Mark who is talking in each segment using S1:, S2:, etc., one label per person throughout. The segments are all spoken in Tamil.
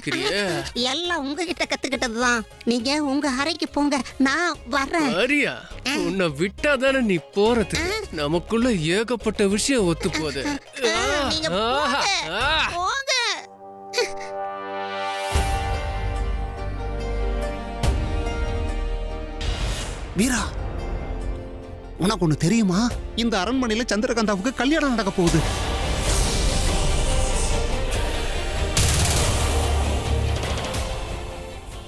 S1: கேக்குறியே?
S2: எல்லாம் உங்ககிட்ட கத்துக்கிட்டதுதான். நீங்க உங்க அறைக்கு போங்க, நான் வர்றேன்.
S1: அரியா, உன்னை விட்டா தானே நீ போறதுக்கு. நமக்குள்ள ஏகப்பட்ட விஷயம் ஒத்து போகுது.
S2: நீங்க போங்க, போங்க.
S3: வீரா, உனக்கு ஒண்ணு தெரியுமா? இந்த அரண்மனையில சந்திரகாந்தாவுக்கு கல்யாணம் நடக்க போகுது.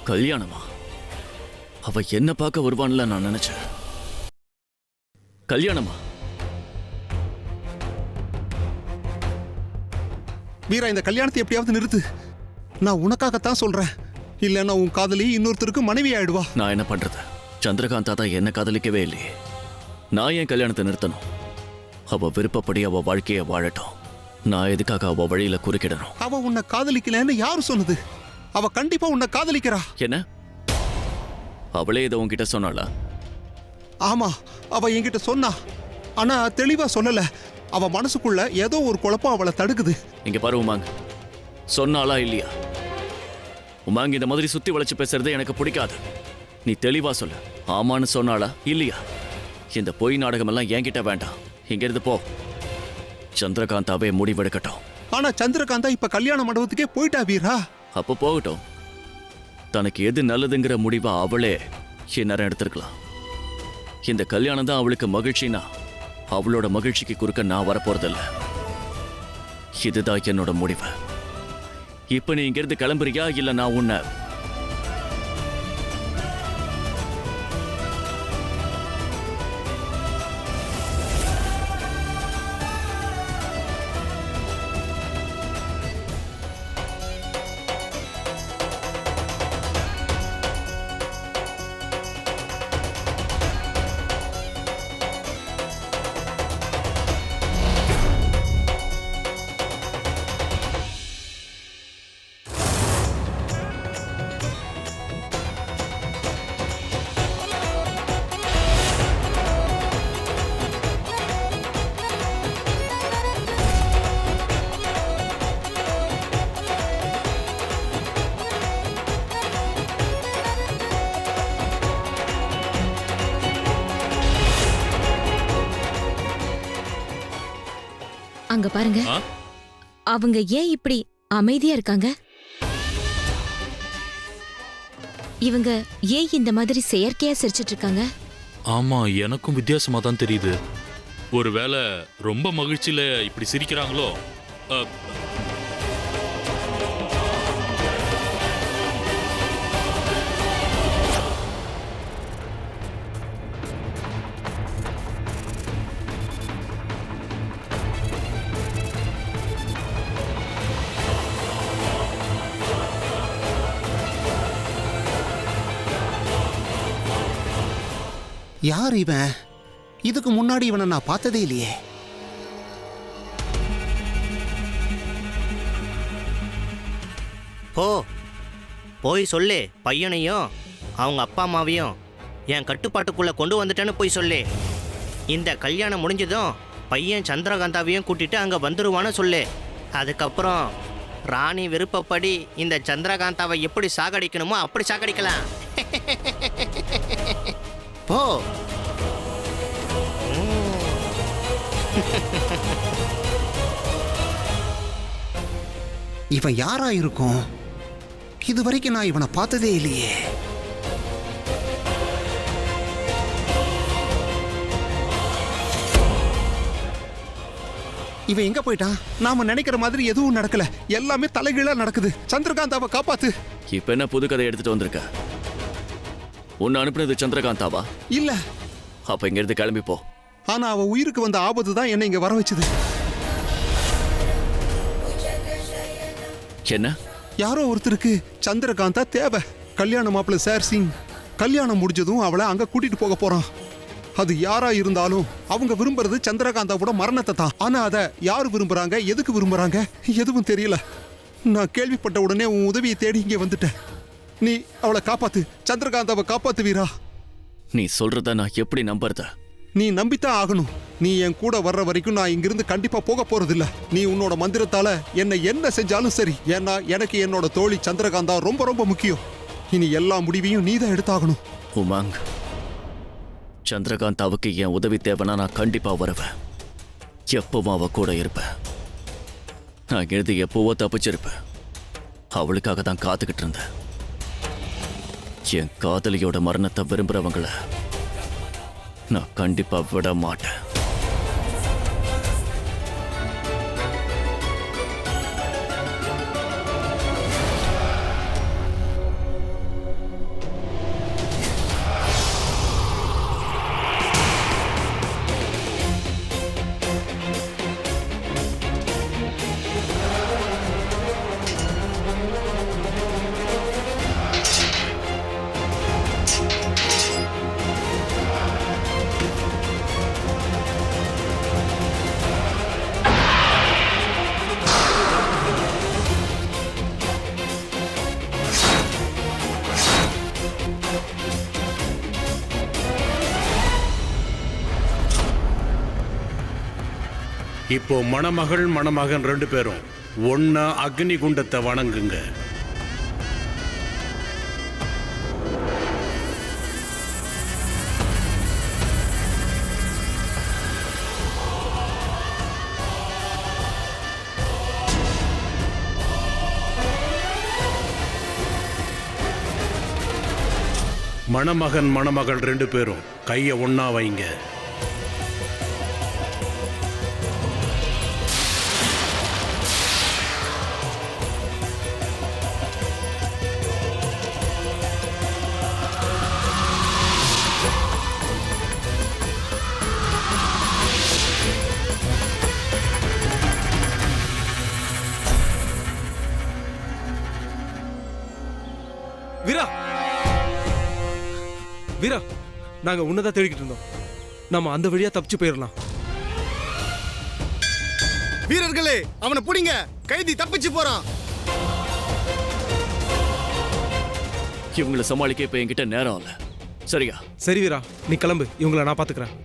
S4: கல்யாணமா? அவ என்ன பார்க்க வருவான்ல நான் நினைச்சேன். கல்யாணமா?
S3: வீரா, இந்த கல்யாணத்தை எப்படியாவது நிறுத்து. நான் உனக்காகத்தான் சொல்றேன். இல்லன்னா உன் காதலி இன்னொருத்தருக்கு மனைவி ஆயிடுவா.
S4: நான் என்ன பண்றது? சந்திரகாந்தா தான் என்ன காதலிக்கவே இல்லையே. நான் ஏன் கல்யாணத்தை நிறுத்தணும்? அவ விருப்பப்படி அவ வாழ்க்கைய வாழட்டும். நான் எதுக்காக அவ வழியில குறுக்கிடணும்?
S3: அவ உன்னை காதலிக்கலன்னு யாரு சொன்னது? அவ கண்டிப்பா உன்னை காதலிக்கிறா.
S4: என்ன? அவளே இதை உன்கிட்ட சொன்னாளா?
S3: ஆமா, அவ என்கிட்ட சொன்னா. ஆனா தெளிவா சொல்லல. அவ மனசுக்குள்ள ஏதோ ஒரு குழப்பம் அவளை தடுக்குது.
S4: இங்க பாரு உமாங், சொன்னாளா இல்லையா? உமாங், இந்த மாதிரி சுத்தி வளைச்சு பேசுறது எனக்கு பிடிக்காது. நீ தெளிவா சொல்லு. ஆமான்னு சொன்னாளா இல்லையா? இந்த பொய் நாடகம் எல்லாம் என்கிட்ட வேண்டாம். இங்க இருந்து போ. சந்திரகாந்தாவே முடிவெடுக்கட்டும்.
S3: ஆனா சந்திரகாந்தா இப்ப கல்யாண மண்டபத்துக்கே போயிட்டா வீரா.
S4: அப்போ போகட்டும். தனக்கு எது நல்லதுங்கிற முடிவை அவளே இந்நேரம் எடுத்திருக்கலாம். இந்த கல்யாணம் தான் அவளுக்கு மகிழ்ச்சினா அவளோட மகிழ்ச்சிக்கு குறுக்க நான் வரப்போறதில்ல. இதுதான் என்னோட முடிவு. இப்ப நீ இங்கிருந்து கிளம்புறியா இல்ல நான் உன்னை?
S5: அங்க பாருங்க, அவங்க ஏன் இப்படி அமைதியா இருக்காங்க? இவங்க ஏன் இந்த மாதிரி செயற்கையா சிரிச்சிட்டு இருக்காங்க?
S6: ஆமா, எனக்கும் வித்தியாசமா தான் தெரியுது. ஒருவேளை ரொம்ப மகிழ்ச்சியில இப்படி சிரிக்கிறாங்களோ?
S3: யார் இவன்? இதுக்கு முன்னாடி இவனை நான் பார்த்ததே இல்லையே.
S7: போய் சொல்லு, பையனையும் அவங்க அப்பா அம்மாவையும் என் கட்டுப்பாட்டுக்குள்ள கொண்டு வந்துட்டேன்னு போய் சொல்லு. இந்த கல்யாணம் முடிஞ்சதும் பையன் சந்திரகாந்தாவையும் கூட்டிட்டு அங்க வந்துருவான்னு சொல்லு. அதுக்கப்புறம் ராணி விருப்பப்படி இந்த சந்திரகாந்தாவை எப்படி சாகடிக்கணுமோ அப்படி சாகடிக்கலாம். போ.
S3: இவன் யாரா இருக்கும்? இதுவரைக்கும் நான் இவனை பார்த்ததே இல்லையே. இவன் எங்க போயிட்டான்? நாம நினைக்கிற மாதிரி எதுவும் நடக்கல. எல்லாமே தலைகீழா நடக்குது. சந்திரகாந்தாவை காப்பாத்து.
S4: இப்ப என்ன புது கதை எடுத்துட்டு வந்திருக்க? உன்னை அனுப்புனது சந்திரகாந்தாவா?
S3: இல்ல.
S4: அப்ப இங்க இருந்து கிளம்பி போ.
S3: ஆனா அவ உயிருக்கு வந்த ஆபத்து தான் என்னை இங்க வர வச்சது.
S4: என்ன?
S3: யாரோ ஒருத்தருக்கு சந்திரகாந்தா தேவை. கல்யாண மாப்பிள்ள சார் சிங் கல்யாணம் முடிஞ்சதும் அவளை அங்க கூட்டிட்டு போக போறான். அது யாரா இருந்தாலும் அவங்க விரும்புறது சந்திரகாந்தாவோட மரணத்தை தான். ஆனா அத யாரு விரும்புறாங்க, எதுக்கு விரும்புறாங்க, எதுவும் தெரியல. நான் கேள்விப்பட்ட உடனே உன் உதவியை தேடி இங்கே வந்துட்டேன். நீ அவளை காப்பாத்து. சந்திரகாந்தாவை காப்பாத்து வீரா.
S4: நீ சொல்றத நான் எப்படி நம்புறத?
S3: நீ நம்பித்தான் ஆகணும். நீ என் கூட வர்ற வரைக்கும் நான் இங்கிருந்து கண்டிப்பா போக போறதில்ல. நீ உன்னோட மந்திரத்தால என்னை என்ன செஞ்சாலும் சரி. ஏன்னா எனக்கு என்னோட தோழி சந்திரகாந்தா ரொம்ப ரொம்ப முக்கியம். இனி எல்லா முடிவையும் நீ தான் எடுத்தாகணும்.
S4: உமாங், சந்திரகாந்தாவுக்கு என் உதவி தேவைன்னா நான் கண்டிப்பா வருவேன். எப்பவும் அவ கூட இருப்பேன். நான் எழுதி எப்பவோ தப்பிச்சிருப்பேன். அவளுக்காக தான் காத்துக்கிட்டு இருந்தேன். என் காதலியோட மரணத்தை விரும்புறவங்கள நான் கண்டிப்பா விட மாட்டேன்.
S8: இப்போ மணமகள் மணமகன் 2 பேரும் ஒன்னா அக்னி குண்டத்தை வணங்குங்க. மணமகன் மணமகள் 2 பேரும் கையை ஒன்னா வைங்க.
S9: வீரா, வீரா, நாங்க உன்னதான் தேடிக்கிட்டு இருந்தோம். நம்ம அந்த வழியா தப்பிச்சு போயிடலாம்.
S10: வீரர்களே, அவனை புடிங்க. கைதி தப்பிச்சு போறான்.
S4: இவங்களை சமாளிக்க இப்ப என்கிட்ட நேரம் இல்ல. சரியா?
S9: சரி வீரா, நீ கிளம்பு. இவங்களை நான் பாத்துக்கிறேன்.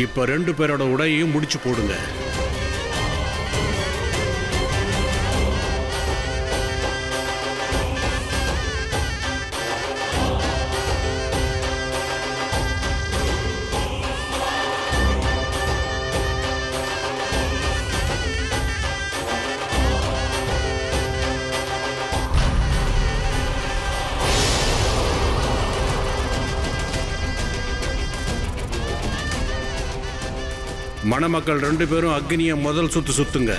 S8: இப்ப 2 பேரோட உடையையும் முடிச்சு போடுங்க. மணமக்கள் 2 பேரும் அக்னியை முதல் சுத்துங்க.